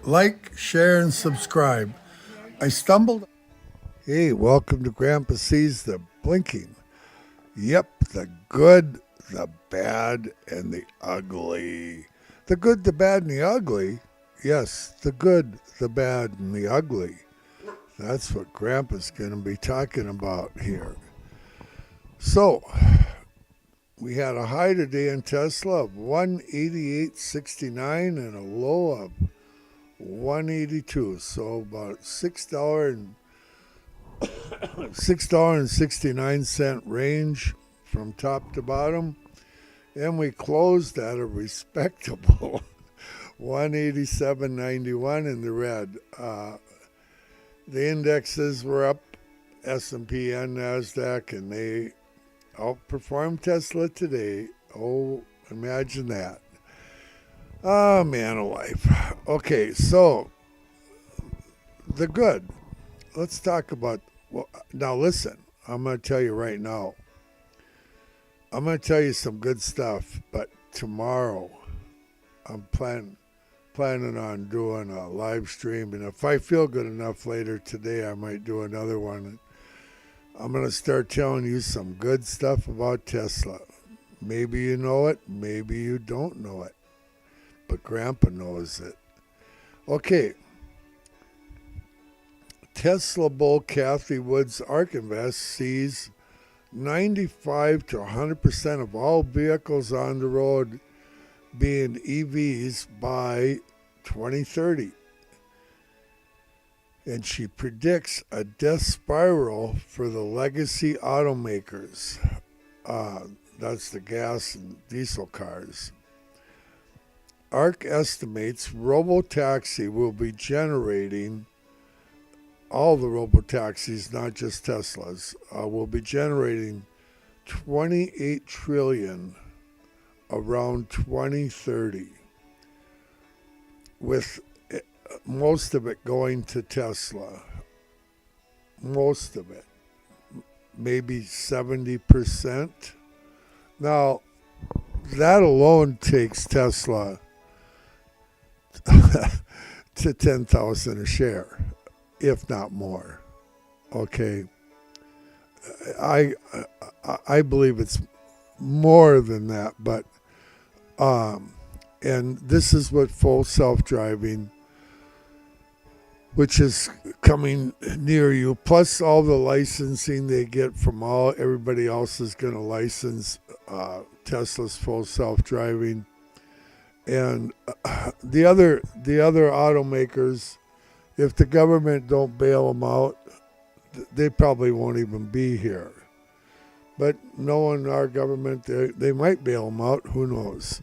Like, share, and subscribe. I stumbled. Hey, welcome to Grandpa Sees the Blinking. Yep, the good, the bad, and the ugly. The good, the bad, and the ugly? Yes, the good, the bad, and the ugly. That's what Grandpa's going to be talking about here. So, we had a high today in Tesla of 188.69 and a low of 182. So about $6.69 range from top to bottom, and we closed at a respectable 187.91 in the red. The indexes were up, S&P and Nasdaq, and they outperformed Tesla today. Oh, imagine that. Oh, man alive. Okay, so the good. Let's talk about. Well, now listen. I'm going to tell you right now. I'm going to tell you some good stuff, but tomorrow I'm planning on doing a live stream, and if I feel good enough later today, I might do another one. I'm going to start telling you some good stuff about Tesla. Maybe you know it, maybe you don't know it, but Grandpa knows it. Okay, Tesla bull Kathy Woods ARK Invest sees 95 to 100% of all vehicles on the road being EVs by 2030. And she predicts a death spiral for the legacy automakers. That's the gas and diesel cars. ARK estimates robotaxi will be generating, all the robotaxis, not just Teslas, will be generating 28 trillion around 2030, with most of it going to Tesla. Most of it, maybe 70%. Now, that alone takes Tesla to 10,000 a share, if not more. Okay, I believe it's more than that, but and this is what full self-driving, which is coming near you, plus all the licensing they get from everybody else is going to license Tesla's full self-driving, and the other automakers, if the government don't bail them out, they probably won't even be here. But knowing our government, they might bail them out. Who knows?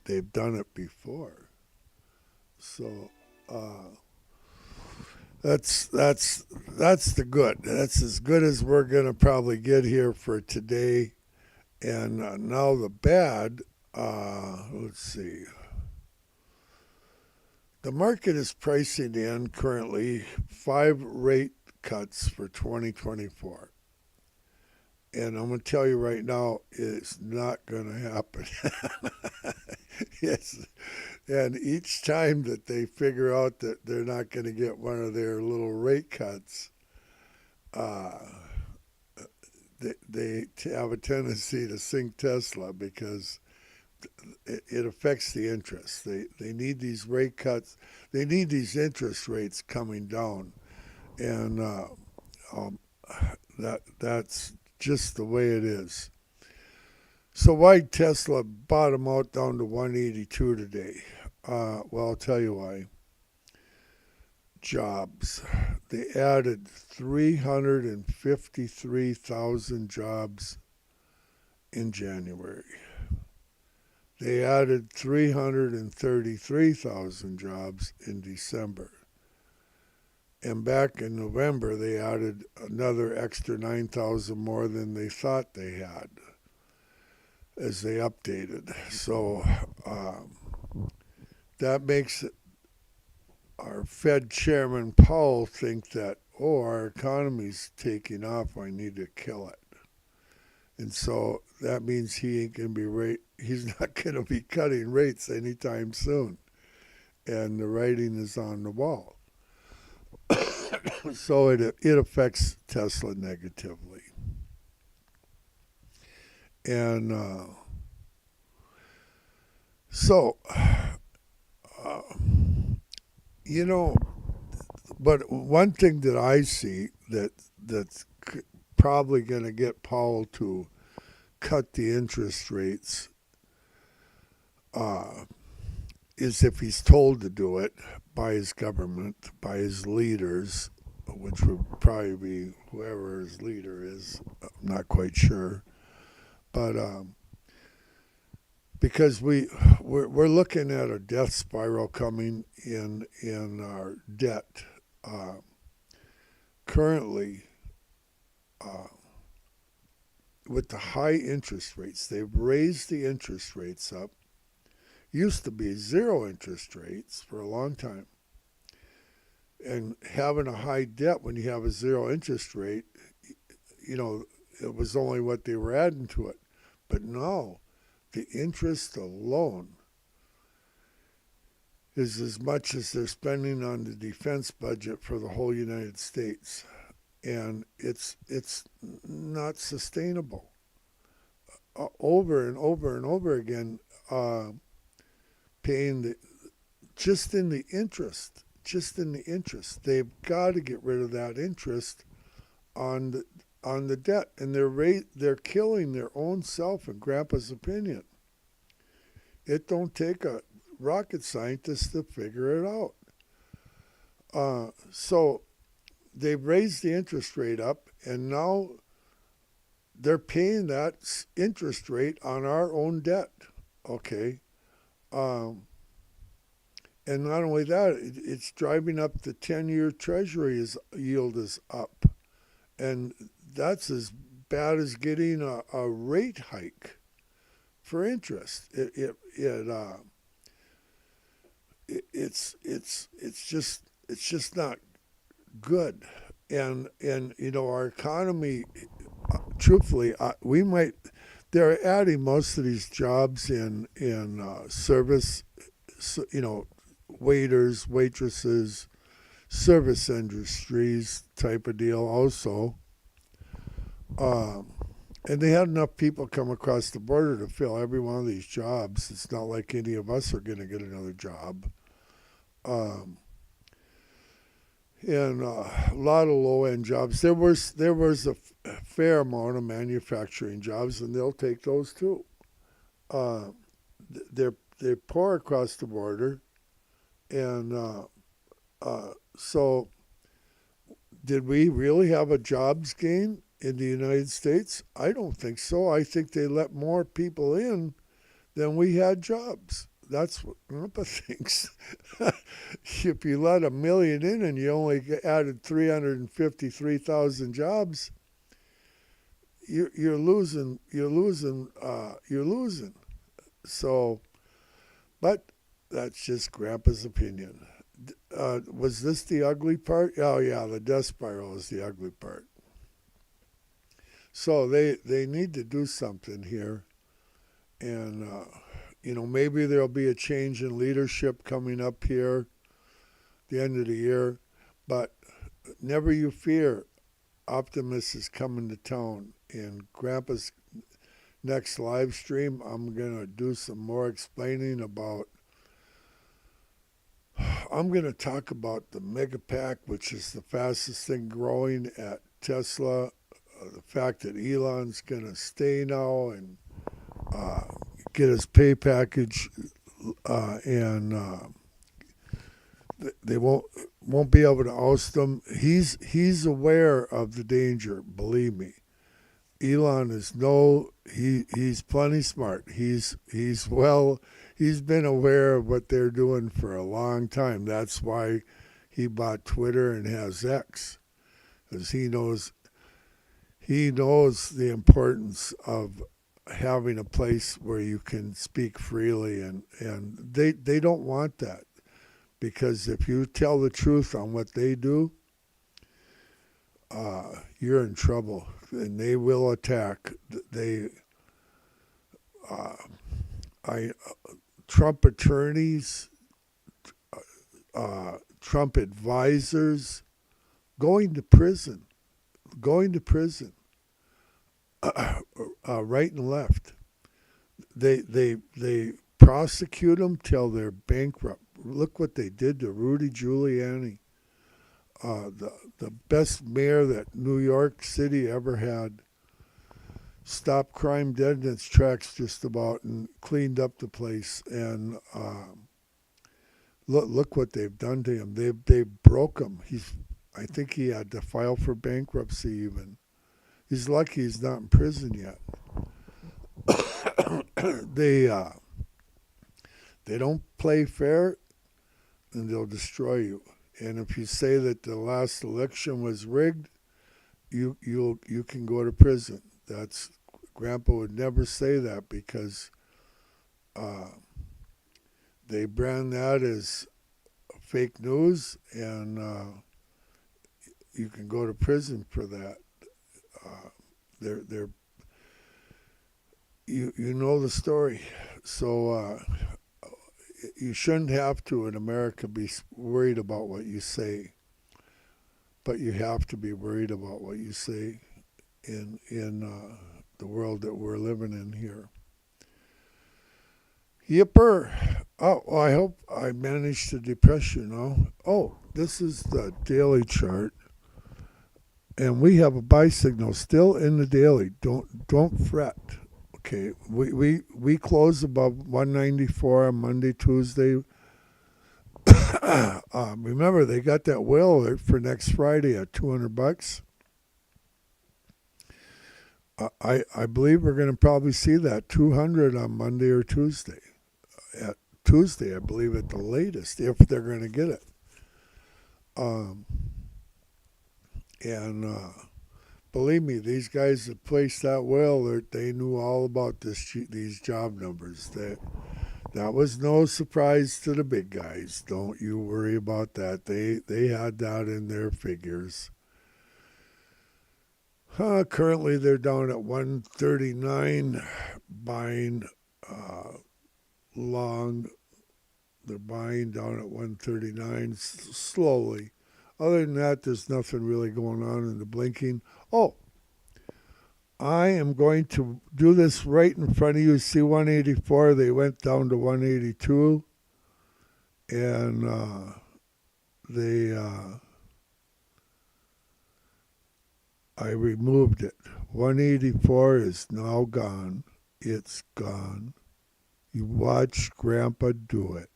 They've done it before. So that's the good. That's as good as we're gonna probably get here for today. And now the bad. Let's see. The market is pricing in currently 5 rate cuts for 2024. And I'm going to tell you right now, it's not going to happen. Yes. And each time that they figure out that they're not going to get one of their little rate cuts, uh, they have a tendency to sink Tesla because it affects the interest. They need these rate cuts. They need these interest rates coming down, and um, that's just the way it is. So why Tesla bottom out down to 182 today? Well, I'll tell you why. Jobs. They added 353,000 jobs in January. They added 333,000 jobs in December. And back in November, they added another extra 9,000 more than they thought they had as they updated. So that makes our Fed Chairman Powell think that, our economy's taking off, I need to kill it. And so that means he's not going to be cutting rates anytime soon. and the writing is on the wall. So it affects Tesla negatively. And so, uh, you know, but one thing that I see that's probably going to get Powell to cut the interest rates uh, is if he's told to do it by his government, by his leaders, which would probably be whoever his leader is. I'm not quite sure, but because we're looking at a death spiral coming in our debt. Currently, uh, with the high interest rates, they've raised the interest rates up. Used to be zero interest rates for a long time. And having a high debt when you have a zero interest rate, it was only what they were adding to it. But now, the interest alone is as much as they're spending on the defense budget for the whole United States. And it's not sustainable. Over and over and over again, paying just in the interest. They've got to get rid of that interest on the debt, and they're killing their own self, in Grandpa's opinion. It don't take a rocket scientist to figure it out. So they've raised the interest rate up, and now they're paying that interest rate on our own debt. Okay. And not only that, it's driving up the 10-year Treasury yield is up. And that's as bad as getting a rate hike for interest. It's just not good. And our economy, truthfully, they're adding most of these jobs in service, waiters, waitresses, service industries type of deal also. And they had enough people come across the border to fill every one of these jobs. It's not like any of us are going to get another job. And a lot of low-end jobs. There was a fair amount of manufacturing jobs, and they'll take those too. They pour across the border, and so did we really have a jobs gain in the United States? I don't think so. I think they let more people in than we had jobs. That's what Grandpa thinks. If you let 1 million in and you only added 353,000 jobs, you're losing. So, but that's just Grandpa's opinion. Was this the ugly part? Oh yeah, the death spiral is the ugly part. So they need to do something here, and maybe there'll be a change in leadership coming up here the end of the year, but never you fear, Optimus is coming to town. In Grandpa's next live stream, I'm going to do some more explaining about, I'm going to talk about the Megapack, which is the fastest thing growing at Tesla, the fact that Elon's going to stay now and get his pay package, and they won't be able to oust him. He's aware of the danger. Believe me, Elon is he's plenty smart. He's been aware of what they're doing for a long time. That's why he bought Twitter and has X, because he knows the importance of having a place where you can speak freely, and they don't want that, because if you tell the truth on what they do, you're in trouble, and they will attack. Trump attorneys Trump advisors going to prison, right and left. They prosecute them till they're bankrupt. Look what they did to Rudy Giuliani, the best mayor that New York City ever had. Stopped crime dead in its tracks just about and cleaned up the place. And look what they've done to him. They broke him. I think he had to file for bankruptcy even. He's lucky he's not in prison yet. They don't play fair, and they'll destroy you. And if you say that the last election was rigged, you can go to prison. That's Grandpa would never say that because they brand that as fake news, and you can go to prison for that. They're you know the story, so you shouldn't have to in America be worried about what you say, but you have to be worried about what you say in the world that we're living in here. Yipper. Oh, well, I hope I managed to depress you now. Oh, this is the daily chart. And we have a buy signal still in the daily. Don't fret. Okay, we close above 194 on Monday, Tuesday. Remember, they got that whale alert for next Friday at $200. I believe we're going to probably see that 200 on Monday or Tuesday. At Tuesday, I believe at the latest, if they're going to get it. And believe me, these guys that placed that whale alert, they knew all about these job numbers. That was no surprise to the big guys. Don't you worry about that. They had that in their figures. Currently, they're down at 139, buying long. They're buying down at 139 slowly. Other than that, there's nothing really going on in the blinking. Oh, I am going to do this right in front of you. See 184, they went down to 182. And I removed it. 184 is now gone. It's gone. You watch Grandpa do it.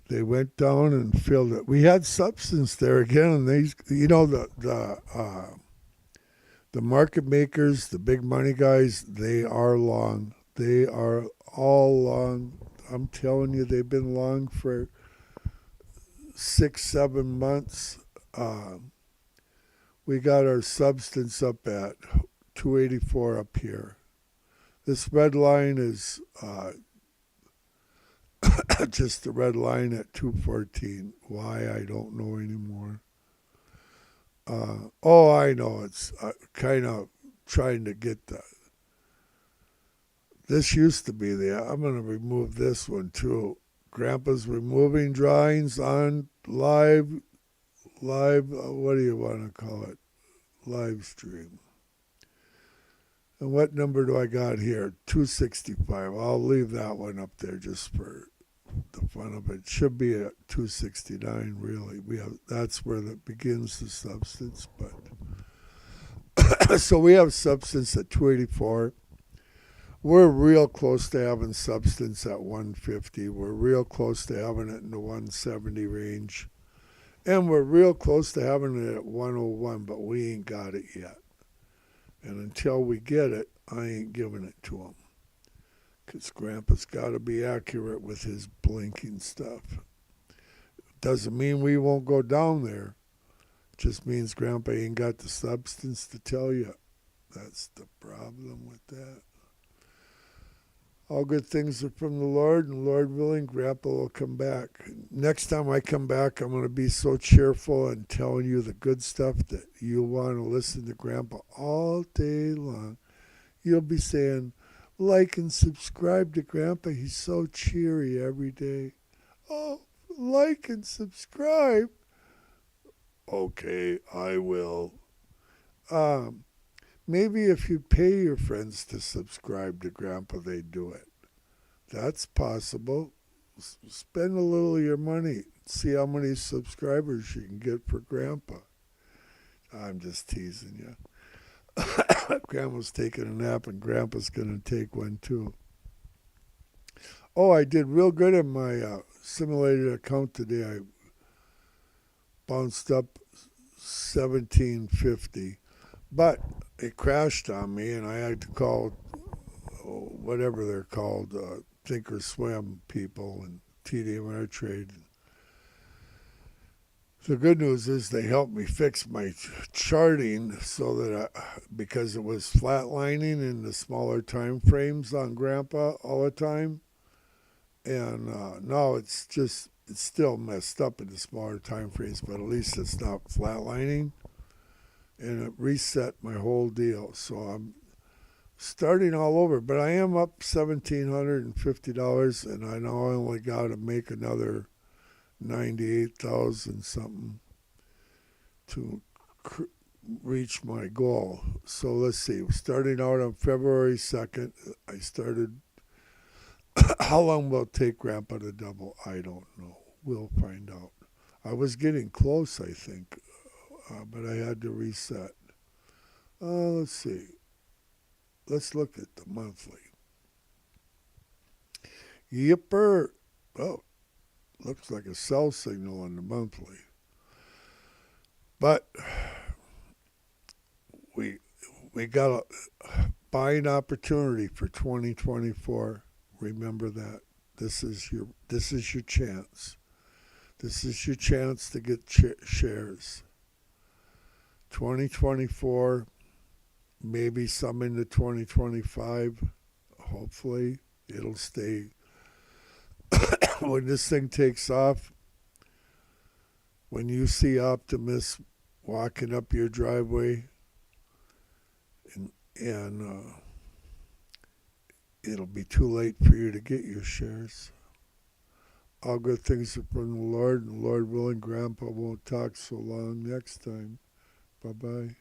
They went down and filled it. We had substance there again, and the market makers, the big money guys, they are long. They are all long. I'm telling you, they've been long for 6-7 months. We got our substance up at 284 up here. This red line is just the red line at 214. Why, I don't know anymore. I know. It's kind of trying to get the... This used to be there. I'm going to remove this one too. Grandpa's removing drawings on live, what do you want to call it? Live stream. And what number do I got here? 265. I'll leave that one up there just for the fun of it. It should be at 269, really. That's where that begins the substance. But so we have substance at 284. We're real close to having substance at 150. We're real close to having it in the 170 range. And we're real close to having it at 101, but we ain't got it yet. And until we get it, I ain't giving it to him. Because Grandpa's got to be accurate with his blinking stuff. Doesn't mean we won't go down there. Just means Grandpa ain't got the substance to tell you. That's the problem with that. All good things are from the Lord, and Lord willing, Grandpa will come back. Next time I come back, I'm going to be so cheerful and telling you the good stuff that you'll want to listen to Grandpa all day long. You'll be saying, like and subscribe to Grandpa. He's so cheery every day. Oh, like and subscribe. Okay, I will. Um, Maybe if you pay your friends to subscribe to Grandpa, they do it. That's possible. Spend a little of your money. See how many subscribers you can get for Grandpa. I'm just teasing you. Grandma's taking a nap and Grandpa's going to take one too. Oh, I did real good in my simulated account today. I bounced up 1750, but it crashed on me and I had to call whatever they're called, Thinkorswim people and TD Ameritrade. The good news is they helped me fix my charting so that because it was flatlining in the smaller time frames on Grandpa all the time, and now it's still messed up in the smaller time frames, but at least it's not flatlining, and it reset my whole deal. So I'm starting all over, but I am up $1,750, and I know I only got to make another 98,000 something to reach my goal. So let's see. Starting out on February 2nd, I started. How long will it take Grandpa to double? I don't know. We'll find out. I was getting close, I think, but I had to reset. Let's see. Let's look at the monthly. Yipper. Oh, looks like a sell signal on the monthly. But we got a buying opportunity for 2024. Remember that. This is your chance. This is your chance to get shares. 2024, maybe some into 2025. Hopefully, it'll stay. When this thing takes off, when you see optimists walking up your driveway, and it'll be too late for you to get your shares. All good things are from the Lord, and Lord willing, Grandpa won't talk so long next time. Bye-bye.